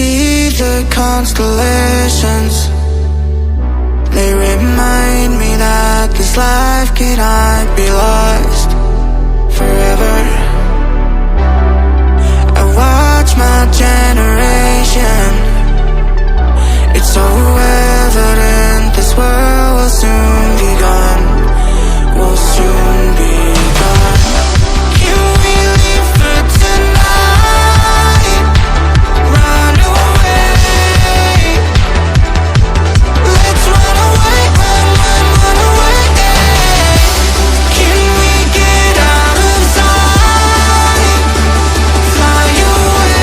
see the constellations. They remind me that this life cannot be lost forever. I watch my generation. It's so evident this world will soon be gone. Will soon be gone. Can we leave for tonight? Run away. Let's run away, run away. Can we get out of sight? Fly away.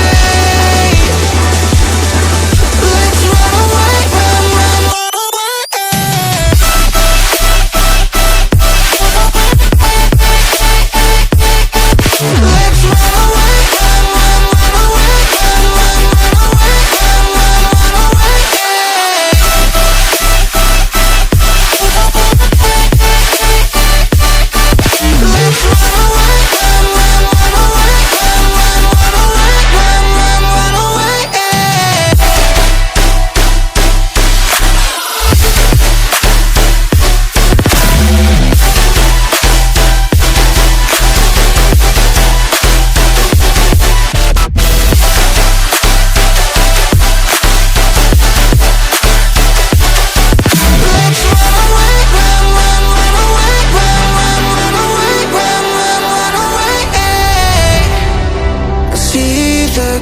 Let's run away, run away. Let's run away, run away, run away. Let's run away, run away.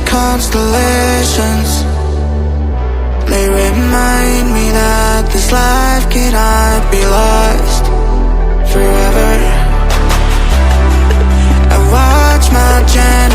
Constellations, they remind me that this life cannot be lost forever. I watch my generation.